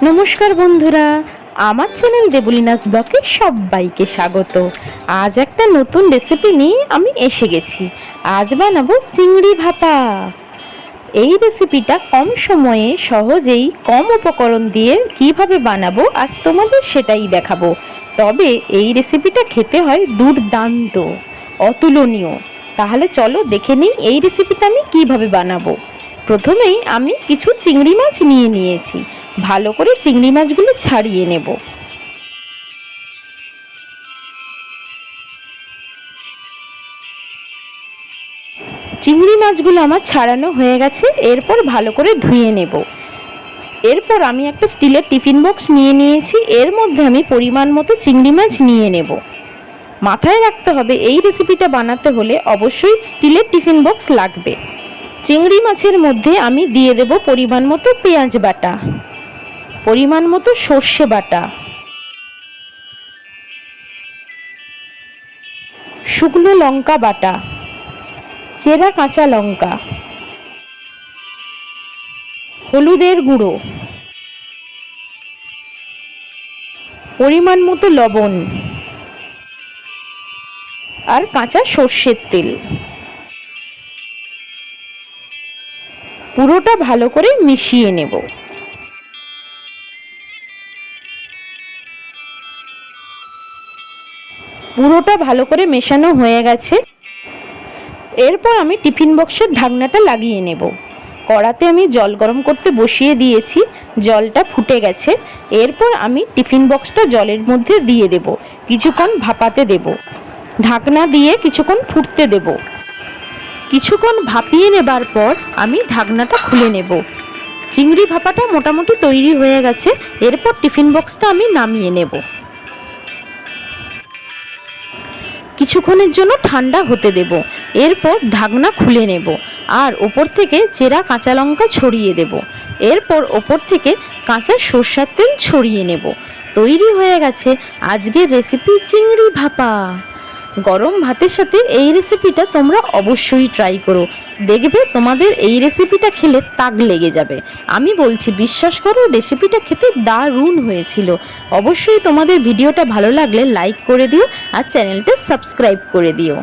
নমস্কার বন্ধুরা, আমার চ্যানেল দেবলিনাস ব্লগে সবাইকে স্বাগত। আজ একটা নতুন রেসিপি নিয়ে আমি এসে গেছি। আজ বানাবো চিংড়ি ভাপা। এই রেসিপিটা কম সময়ে সহজেই কম উপকরণ দিয়ে কিভাবে বানাবো আজ তোমাদের সেটাই দেখাবো। তবে এই রেসিপিটা খেতে হয় দুর্দান্ত, অতুলনীয়। তাহলে চলো দেখে নিই এই রেসিপিটা আমি কিভাবে বানাবো। প্রথমেই আমি কিছু চিংড়ি মাছ নিয়ে নিয়েছি। ভালো করে চিংড়ি মাছগুলো ছাড়িয়ে নেব। চিংড়ি মাছগুলো আমার ছাড়ানো হয়ে গেছে। এরপর ভালো করে ধুয়ে নেব। এরপর আমি একটা স্টিলের টিফিন বক্স নিয়ে নিয়েছি। এর মধ্যে আমি পরিমাণ মতো চিংড়ি মাছ নিয়ে নেব। মাথায় রাখতে হবে এই রেসিপিটা বানাতে হলে অবশ্যই স্টিলের টিফিন বক্স লাগবে। চিংড়ি মাছের মধ্যে আমি দিয়ে দেব পরিমাণ মতো পেঁয়াজ বাটা, পরিমাণ মতো সর্ষে বাটা, শুকনো লঙ্কা বাটা, চেরা কাঁচা লঙ্কা, হলুদের গুঁড়ো, পরিমাণ মতো লবণ আর কাঁচা সর্ষের তেল। পুরোটা ভালো করে মিশিয়ে নেব। পুরোটা ভালো করে মেশানো হয়ে গেছে। এরপর আমি টিফিন বক্সের ঢাকনাটা লাগিয়ে নেব। কড়াতে আমি জল গরম করতে বসিয়ে দিয়েছি। জলটা ফুটে গেছে। এরপর আমি টিফিন বক্সটা জলের মধ্যে দিয়ে দেব। কিছুক্ষণ ভাপাতে দেব। ঢাকনা দিয়ে কিছুক্ষণ ফুটতে দেব। কিছুক্ষণ ভাপিয়ে নেবার পর আমি ঢাকনাটা খুলে নেব। চিংড়ি ভাপাটা মোটামুটি তৈরি হয়ে গেছে। এরপর টিফিন বক্সটা আমি নামিয়ে নেব। কিছুক্ষণের জন্য ঠান্ডা হতে দেব। এরপর ঢাকনা খুলে নেব আর ওপর থেকে চেরা কাঁচা লঙ্কা ছড়িয়ে দেব। এরপর ওপর থেকে কাঁচা সরষের তেল ছড়িয়ে নেব। তৈরি হয়ে গেছে আজকের রেসিপি চিংড়ি ভাপা। গরম ভাতের সাথে এই রেসিপিটা তোমরা অবশ্যই ট্রাই করো। দেখবে তোমাদের এই রেসিপিটা খেলে তাক লেগে যাবে। আমি বলছি, বিশ্বাস করো, রেসিপিটা খেতে দারুণ হয়েছিল। অবশ্যই তোমাদের ভিডিওটা ভালো লাগলে লাইক করে দিও আর চ্যানেলটা সাবস্ক্রাইব করে দিও।